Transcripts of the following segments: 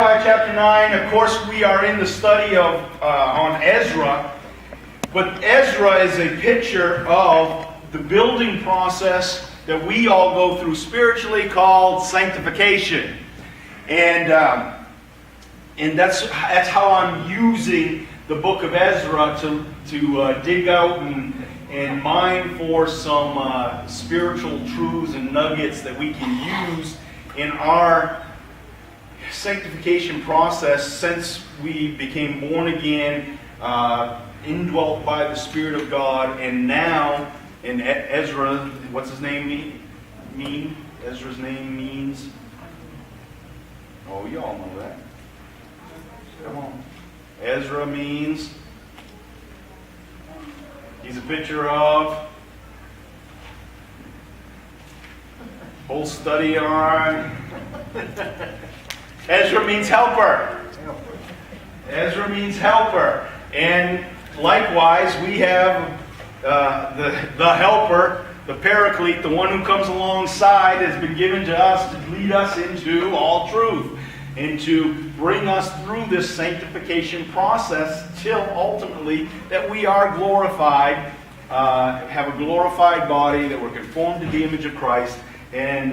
Chapter 9, of course, we are in the study of on Ezra, but Ezra is a picture of the building process that we all go through spiritually called sanctification, and that's how I'm using the book of Ezra to dig out and mine for some spiritual truths and nuggets that we can use in our sanctification process since we became born again, indwelt by the Spirit of God, and now in Ezra, what's his name mean? Ezra's name means, oh, you all know that. Come on. Ezra means, he's a picture of, whole study on, Ezra means helper. Ezra means helper. And likewise, we have the helper, the paraclete, the one who comes alongside, has been given to us to lead us into all truth and to bring us through this sanctification process till ultimately that we are glorified, have a glorified body, that we're conformed to the image of Christ. And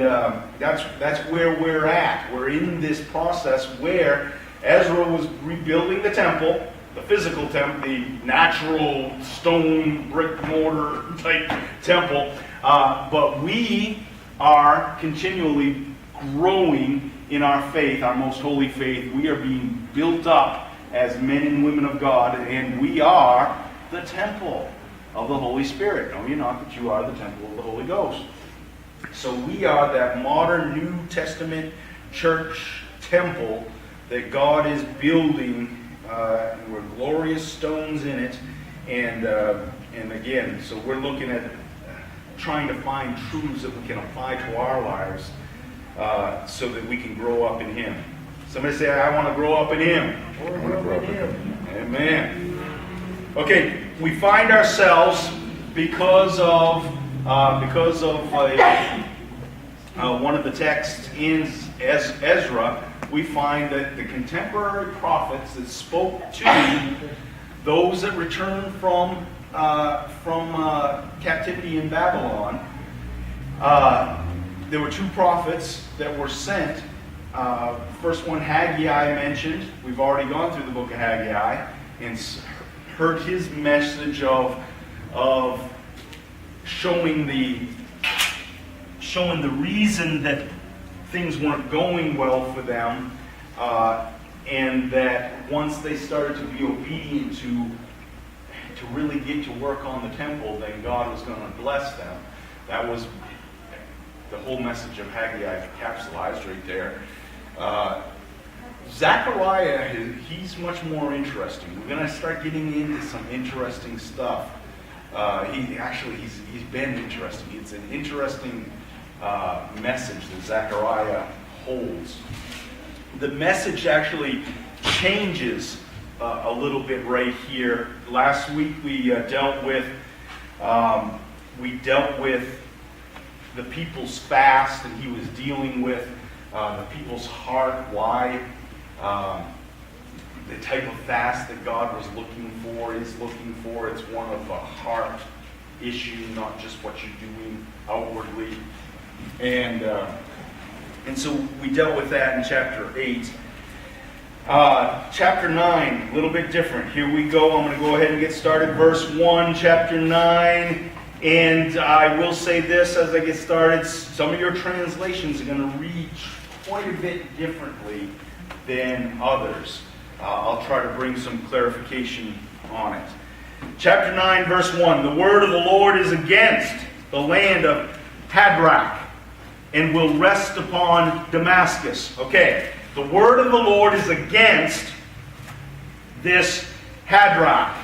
that's where we're at. We're in this process where Ezra was rebuilding the temple, the physical temple, the natural stone, brick, mortar type temple. But we are continually growing in our faith, our most holy faith. We are being built up as men and women of God, and we are the temple of the Holy Spirit. Know ye not that you are the temple of the Holy Ghost? So we are that modern New Testament church temple that God is building, and we're glorious stones in it. And again, so we're looking at trying to find truths that we can apply to our lives so that we can grow up in Him. Somebody say, I want to grow up in Him. I want to grow up in Him. Amen. Okay, we find ourselves because of one of the texts in Ezra, we find that the contemporary prophets that spoke to those that returned from captivity in Babylon, there were two prophets that were sent. First one, Haggai, I mentioned. We've already gone through the book of Haggai and heard his message of showing the reason that things weren't going well for them, and that once they started to be obedient to really get to work on the temple, then God was going to bless them. That was the whole message of Haggai capsulized right there. Zechariah, he's much more interesting. We're going to start getting into some interesting stuff. He's been interesting. It's an interesting message that Zechariah holds. The message actually changes a little bit right here. Last week we dealt with the people's fast, and he was dealing with the people's heart. Why? The type of fast that God was looking for, is looking for. It's one of a heart issue, not just what you're doing outwardly. And so we dealt with that in chapter 8. Chapter 9, a little bit different. Here we go. I'm going to go ahead and get started. Verse 1, chapter 9. And I will say this as I get started. Some of your translations are going to read quite a bit differently than others. I'll try to bring some clarification on it. Chapter 9, verse 1. The word of the Lord is against the land of Hadrach, and will rest upon Damascus. Okay, the word of the Lord is against this Hadrach,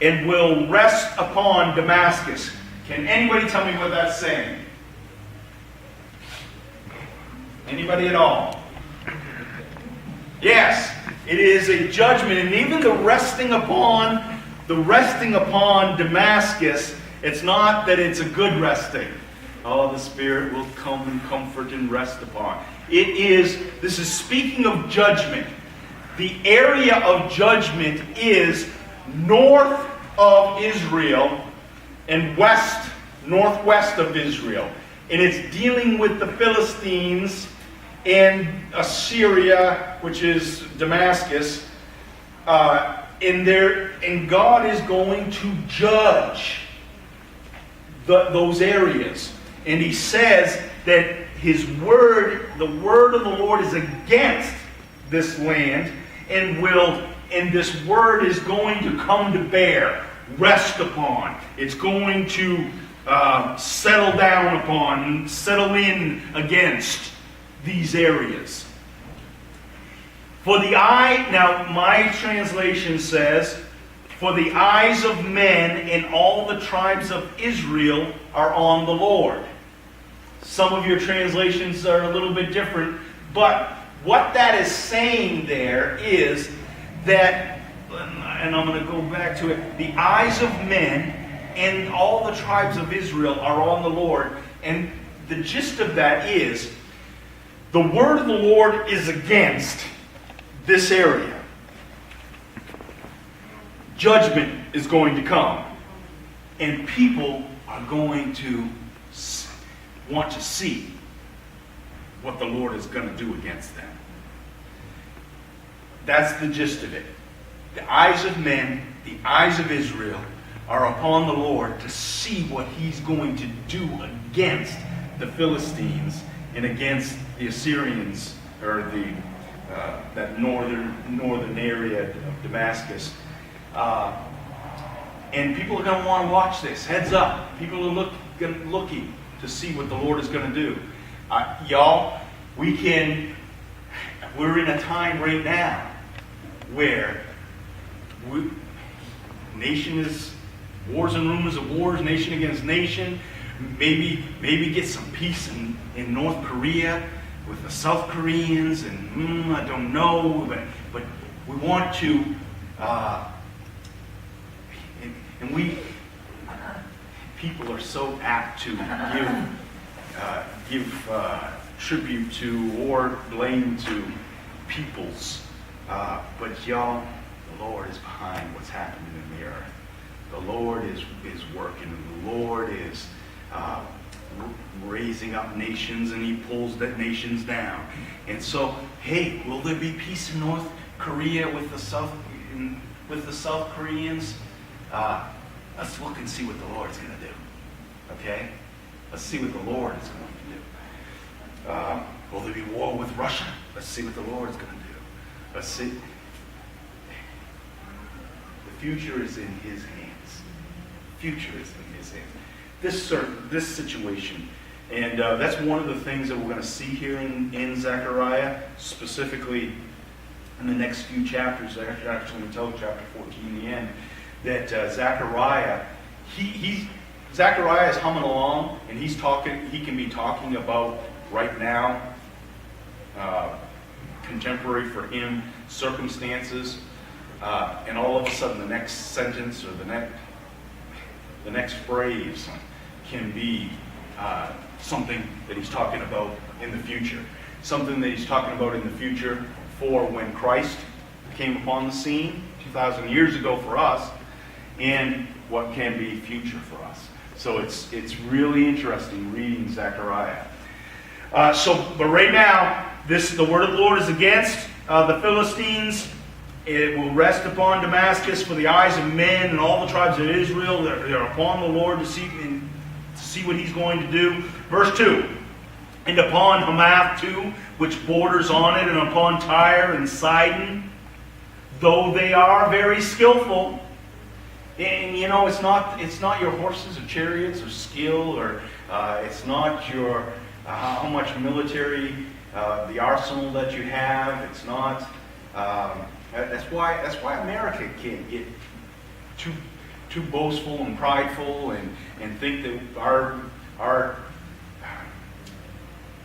and will rest upon Damascus. Can anybody tell me what that's saying? Anybody at all? Yes, it is a judgment, and even the resting upon Damascus, it's not that it's a good resting. Oh, the Spirit will come and comfort and rest upon. This is speaking of judgment. The area of judgment is north of Israel and northwest of Israel. And it's dealing with the Philistines and Assyria, which is Damascus. And God is going to judge those areas. And He says that His word, the word of the Lord, is against this land, and this word is going to come to bear, rest upon. It's going to settle down upon, settle in against these areas. For the eye, now my translation says, for the eyes of men and all the tribes of Israel are on the Lord. Some of your translations are a little bit different, but what that is saying there is that, and I'm going to go back to it, the eyes of men and all the tribes of Israel are on the Lord. And the gist of that is, the word of the Lord is against this area. Judgment is going to come. And people are going to want to see what the Lord is going to do against them. That's the gist of it. The eyes of men, the eyes of Israel, are upon the Lord to see what He's going to do against the Philistines and against the Assyrians, or that northern area of Damascus. And people are going to want to watch this. Heads up. People are looking to see what the Lord is going to do. Y'all, we're in a time right now where nation is wars and rumors of wars, nation against nation. Maybe get some peace in North Korea with the South Koreans, and I don't know, but we want to, people are so apt to give tribute to or blame to peoples, but y'all, the Lord is behind what's happening in the earth. The Lord is working. The Lord is raising up nations, and He pulls the nations down. And so, hey, will there be peace in North Korea with the South Koreans? Let's look and see what the Lord's going to do. Okay? Let's see what the Lord is going to do. Will there be war with Russia? Let's see what the Lord's going to do. Let's see. The future is in His hands. Future is in His hands. This situation, and that's one of the things that we're going to see here in Zechariah, specifically in the next few chapters, actually until chapter 14, the end, that Zechariah, Zechariah is humming along, and he can be talking about right now, contemporary for him circumstances, and all of a sudden the next sentence or the next phrase can be something that he's talking about in the future. Something that he's talking about in the future for when Christ came upon the scene 2,000 years ago for us, and what can be future for us. So it's really interesting reading Zechariah. But right now, the word of the Lord is against the Philistines. It will rest upon Damascus, for the eyes of men and all the tribes of Israel. They're upon the Lord to see what He's going to do. Verse 2. And upon Hamath too, which borders on it, and upon Tyre and Sidon, though they are very skillful. And it's not your horses or chariots or skill, or it's not your how much military the arsenal that you have. It's not. That's why America can't get too boastful and prideful and think that our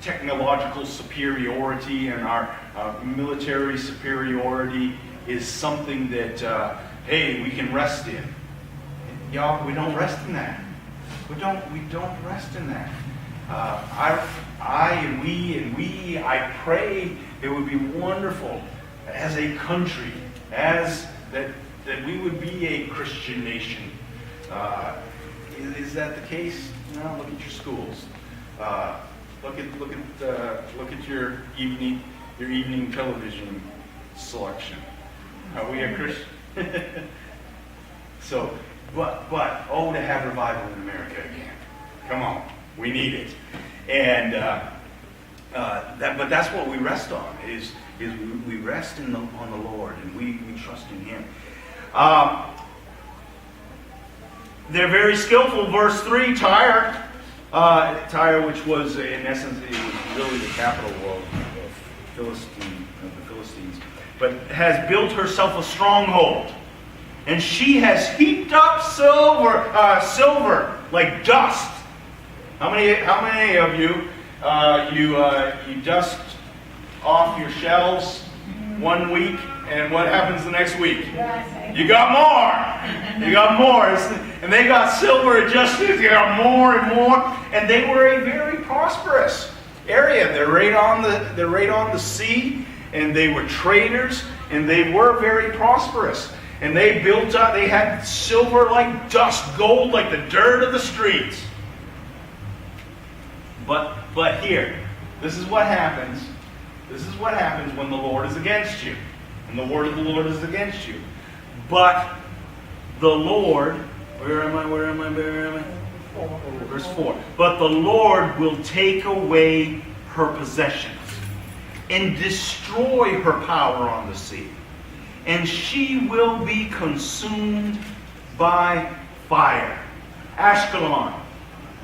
technological superiority and our military superiority is something that hey, we can rest in. Y'all, we don't rest in that. We don't rest in that. I pray it would be wonderful as a country, that we would be a Christian nation. Is that the case? No. Look at your schools. Look at your evening television selection. Are we a Christian? So, but to have revival in America again. Come on, we need it. And but that's what we rest on. Is we rest on the Lord, and we trust in Him. They're very skillful. Verse 3, Tyre, which was in essence, it was really the capital of the Philistines, but has built herself a stronghold, and she has heaped up silver like dust. How many of you you dust off your shelves 1 week, and what happens the next week? You got more. You got more. And they got silver adjusted. You got more and more. And they were a very prosperous area. They're right on the sea, and they were traders, and they were very prosperous. And they built up. They had silver like dust, gold like the dirt of the streets. But here, this is what happens. This is what happens when the Lord is against you. And the word of the Lord is against you. But the Lord, where am I? Verse 4. But the Lord will take away her possessions and destroy her power on the sea. And she will be consumed by fire. Ashkelon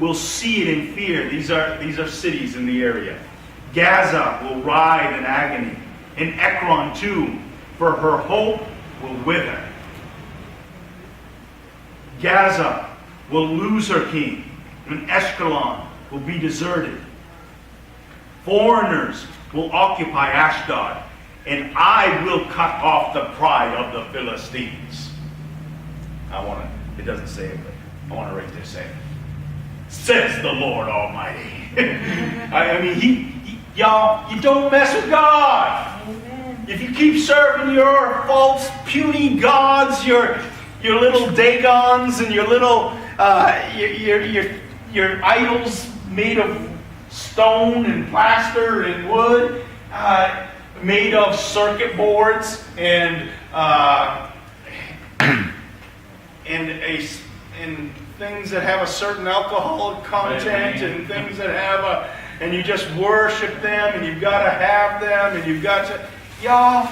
will see it in fear. These are cities in the area. Gaza will writhe in agony. And Ekron too, for her hope will wither. Gaza will lose her king, and Ashkelon will be deserted. Foreigners will occupy Ashdod, and I will cut off the pride of the Philistines. It doesn't say it, but I want to right there say it. Says the Lord Almighty. I mean, y'all, you don't mess with God. Amen. If you keep serving your false, puny gods, your little Dagons and your little your idols made of stone and plaster and wood, made of circuit boards and things that have a certain alcohol content, and things that have and you just worship them, and you've got to have them, and you've got to, y'all,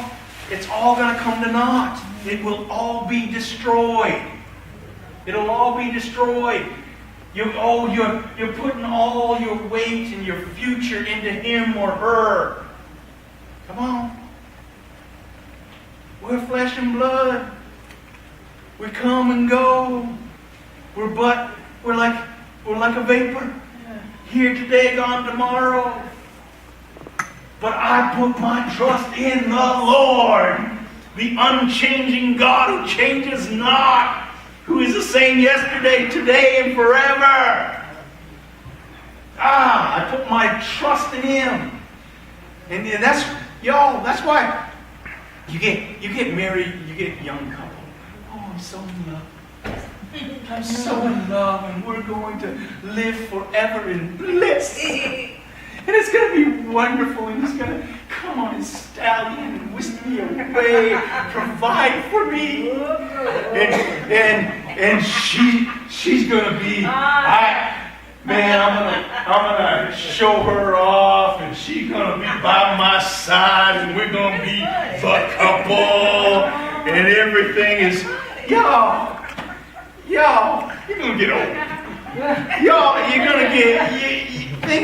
it's all going to come to naught. It will all be destroyed. It'll all be destroyed. You're putting all your weight and your future into him or her. Come on. We're flesh and blood. We come and go. We're like a vapor. Here today, gone tomorrow. But I put my trust in the Lord, the unchanging God who changes not, who is the same yesterday, today, and forever. I put my trust in Him. And that's, y'all, that's why you get married, you get a young couple. Oh, I'm so in love. I'm so in love, and we're going to live forever in bliss. And it's going to be wonderful, and He's going to come on His stallion and whisk me away, provide for me. And she's going to be, I'm going to show her off, and she's going to be by my side, and we're going to be the couple, and everything is, y'all, you're going to get old. Y'all, you're going to get,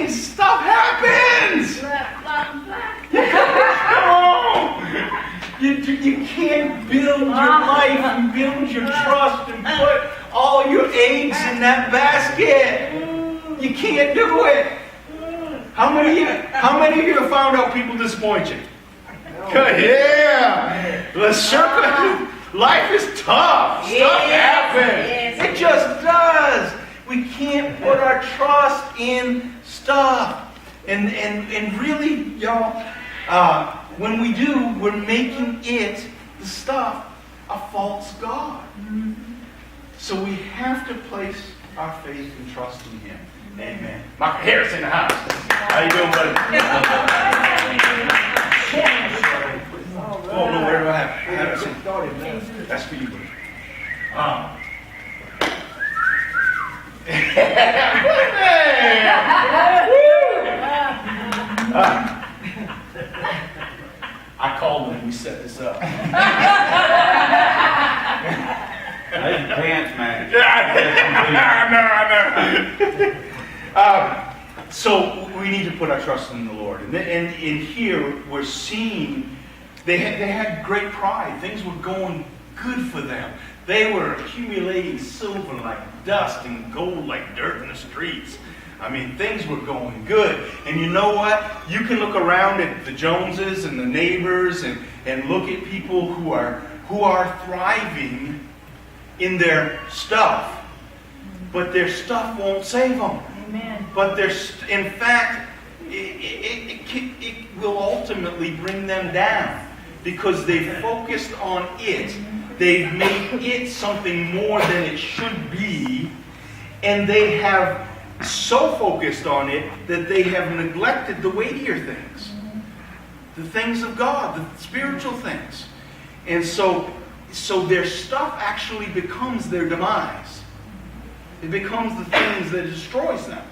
stuff happens. Come on. You can't build your life and build your trust and put all your eggs in that basket. You can't do it. How many of you have found out people disappoint you? Yeah. The circle. Life is tough. Stuff happens. It just does. We can't put our trust in Stuff. And really, y'all, when we do, we're making it, the stuff, a false god. So we have to place our faith and trust in Him. Amen. Mark Harris in the house. How you doing, buddy? Oh, no, where do I have it? That's for you, buddy. I called when we set this up. That's your pants, man. I know. So we need to put our trust in the Lord. And in here, we're seeing they had great pride. Things were going good for them. They were accumulating silver like dust and gold like dirt in the streets. I mean, things were going good. And you know what? You can look around at the Joneses and the neighbors and look at people who are thriving in their stuff. But their stuff won't save them. Amen. But in fact, it will ultimately bring them down because they focused on it. They've made it something more than it should be, and they have so focused on it that they have neglected the weightier things, the things of God, the spiritual things. And so their stuff actually becomes their demise. It becomes the things that destroys them.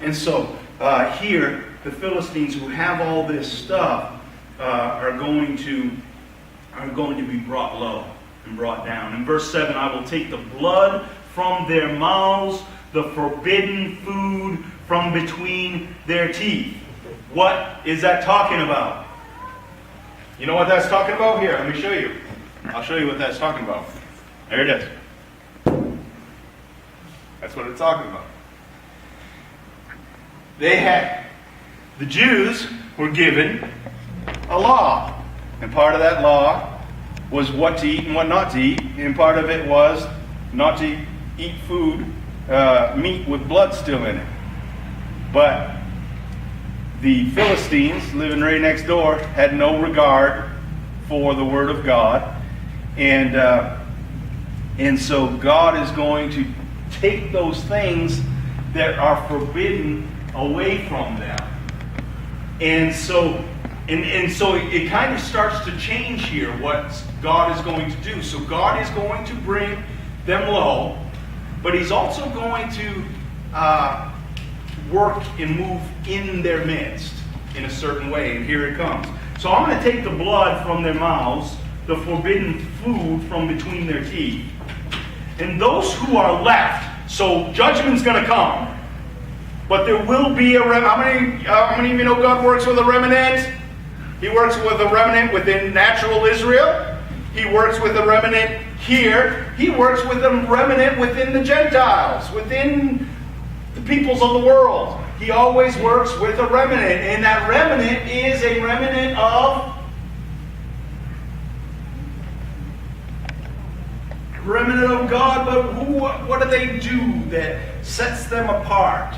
And so here, the Philistines who have all this stuff are going to be brought low and brought down. In verse 7, I will take the blood from their mouths, the forbidden food from between their teeth. What is that talking about? You know what that's talking about? Here, let me show you. I'll show you what that's talking about. There it is. That's what it's talking about. The Jews were given a law. And part of that law was what to eat and what not to eat. And part of it was not to eat food, meat with blood still in it. But the Philistines, living right next door, had no regard for the Word of God. And so God is going to take those things that are forbidden away from them. And so it kind of starts to change here what God is going to do. So God is going to bring them low, but He's also going to work and move in their midst in a certain way. And here it comes. So I'm going to take the blood from their mouths, the forbidden food from between their teeth, and those who are left. So judgment's going to come. But there will be a remnant. How many of you know God works with a remnant? He works with a remnant within natural Israel. He works with a remnant here. He works with a remnant within the Gentiles, within the peoples of the world. He always works with a remnant. And that remnant is a remnant of God. But what do they do that sets them apart?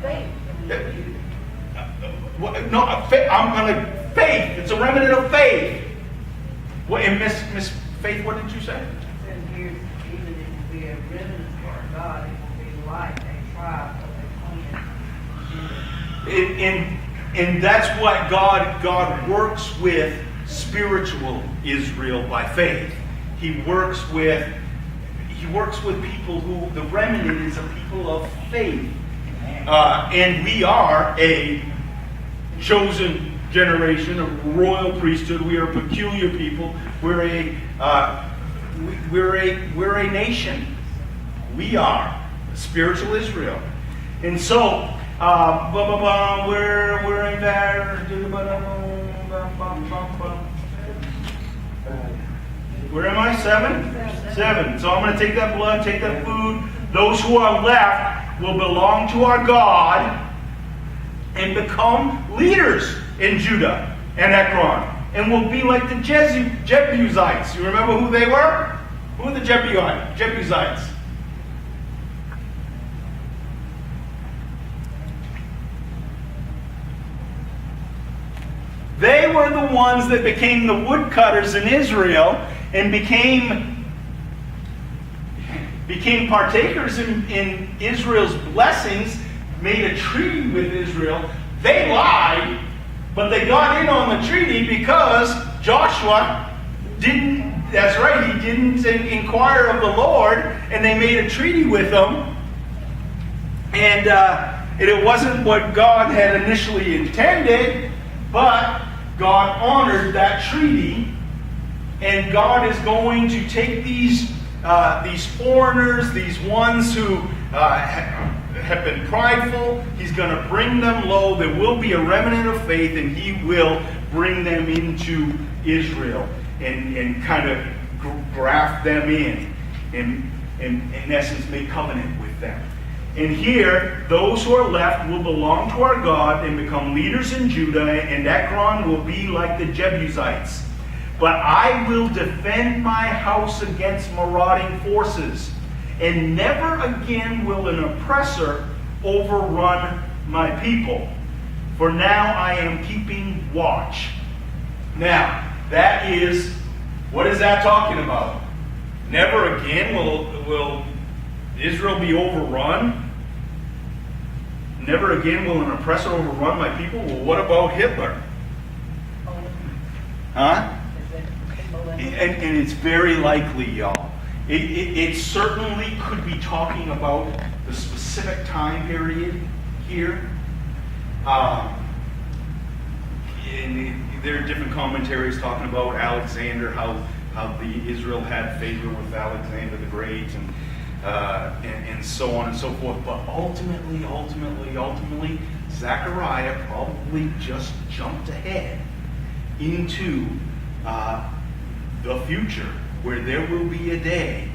Faith. Faith. It's a remnant of faith. What, and Miss Faith, what did you say? And here, even if it be a remnant for God, it will be like a tribe of a clan. And that's what God works with spiritual Israel by faith. He works with people who, the remnant is a people of faith. And we are a chosen generation, a royal priesthood. We are a peculiar people. We're a nation. We are spiritual Israel. And so, we're in there. Where am I? 7? 7. So I'm going to take that blood, take that food. Those who are left will belong to our God and become leaders in Judah and Ekron. And will be like the Jebusites. You remember who they were? Who are the Jebusites? They were the ones that became the woodcutters in Israel and became partakers in Israel's blessings, made a treaty with Israel. They lied, but they got in on the treaty because Joshua didn't, that's right, he didn't inquire of the Lord, and they made a treaty with them. And it wasn't what God had initially intended, but God honored that treaty, and God is going to take these foreigners, these ones who have been prideful, He's going to bring them low. There will be a remnant of faith, and He will bring them into Israel and kind of graft them in essence, make covenant with them. And here, those who are left will belong to our God and become leaders in Judah, and Ekron will be like the Jebusites. But I will defend my house against marauding forces, and never again will an oppressor overrun my people. For now I am keeping watch. Now, that is, what is that talking about? Never again will Israel be overrun? Never again will an oppressor overrun my people? Well, what about Hitler? Huh? And it's very likely, y'all. It certainly could be talking about the specific time period here. And there are different commentaries talking about Alexander, how Israel had favor with Alexander the Great, and so on and so forth. But ultimately, Zechariah probably just jumped ahead into the future, where there will be a day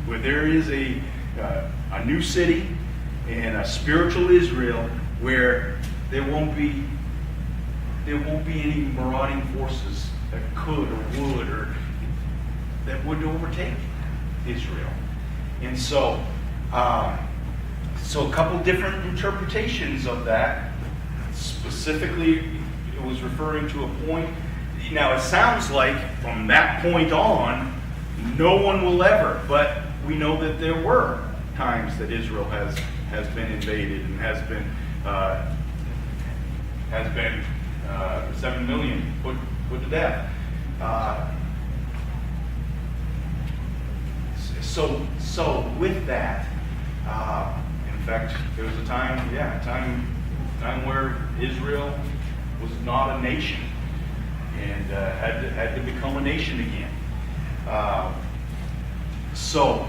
where there is a new city and a spiritual Israel where there won't be any marauding forces that could or would or that would overtake Israel. And so a couple different interpretations of that. Specifically, it was referring to a point. Now, it sounds like from that point on, no one will ever, but we know that there were times that Israel has been invaded and has been 7 million put to death. So with that, in fact, there was a time where Israel was not a nation and had to become a nation again. So,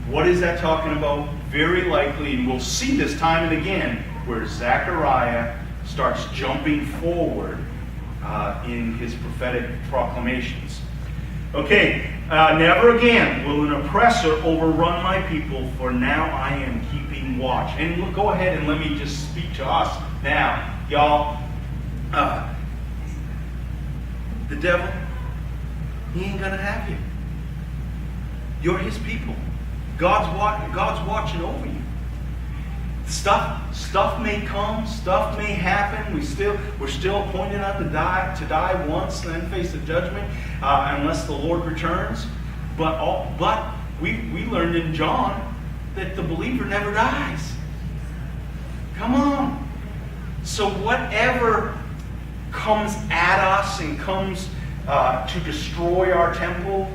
what is that talking about? Very likely, and we'll see this time and again, where Zechariah starts jumping forward in his prophetic proclamations. Okay, never again will an oppressor overrun my people, for now I am keeping watch. And we'll go ahead and let me just speak to us now, y'all. The devil, he ain't gonna have you. You're his people. God's watching over you. Stuff may come, stuff may happen. We're still appointed unto to die once, and then face the judgment, unless the Lord returns. But we learned in John that the believer never dies. Come on. So whatever comes at us and comes to destroy our temple,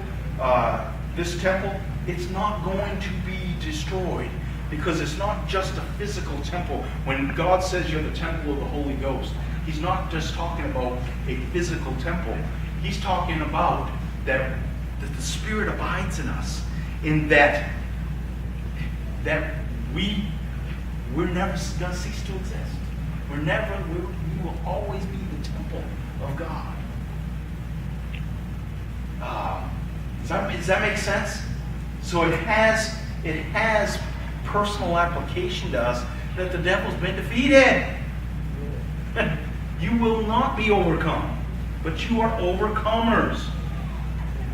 this temple, it's not going to be destroyed, because it's not just a physical temple. When God says you're the temple of the Holy Ghost, He's not just talking about a physical temple. He's talking about that the Spirit abides in us, in that we're never going to cease to exist. We will always be the temple of God. Does that make sense? So it has personal application to us that the devil's been defeated. You will not be overcome, but you are overcomers.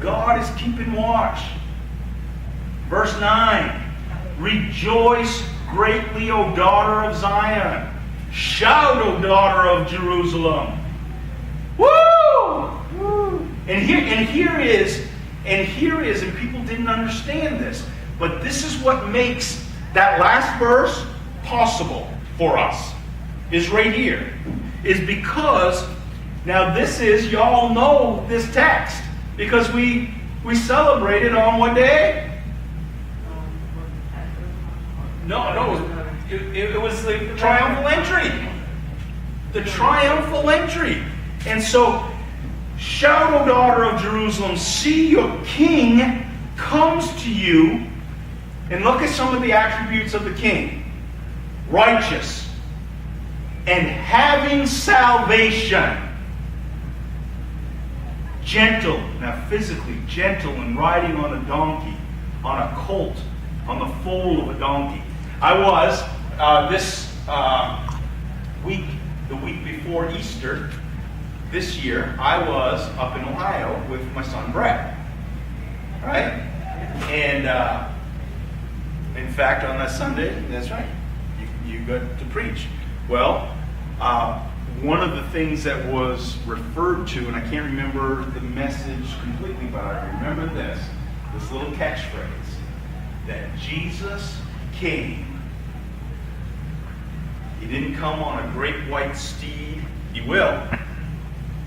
God is keeping watch. Verse 9, rejoice greatly, O daughter of Zion. Shout, O daughter of Jerusalem. Woo! And here is, and people didn't understand this, but this is what makes that last verse possible for us, is right here. Is because, now this is, y'all know this text, because we celebrated on what day? No, it was the triumphal entry. The triumphal entry. And so, shout, O daughter of Jerusalem, see your king comes to you. And look at some of the attributes of the king. Righteous. And having salvation. Gentle. Now physically gentle and riding on a donkey. On a colt. On the foal of a donkey. I was, this week, the week before Easter, this year, I was up in Ohio with my son Brett. Right? And in fact, on that Sunday, that's right, you got to preach. Well, one of the things that was referred to, and I can't remember the message completely, but I remember this little catchphrase, that Jesus came. He didn't come on a great white steed. He will.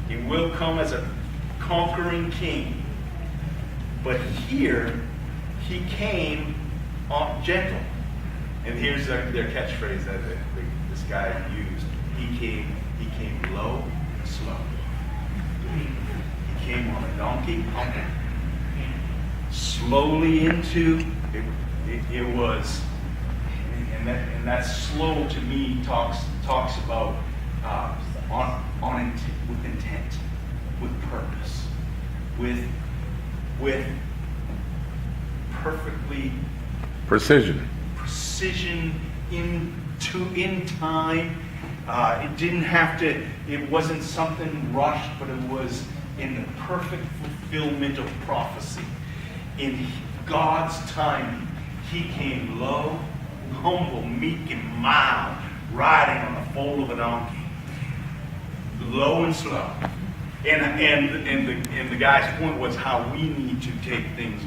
He will come as a conquering king. But here, he came gentle. And here's their catchphrase that this guy used. He came low and slow. He came on a donkey, slowly into it was, and that slow to me talks about with intent, with purpose, with perfectly precision in time. It didn't have to. It wasn't something rushed, but it was in the perfect fulfillment of prophecy. In God's timing, He came low, humble, meek, and mild, riding on the foal of a donkey, low and slow. And the guy's point was how we need to take things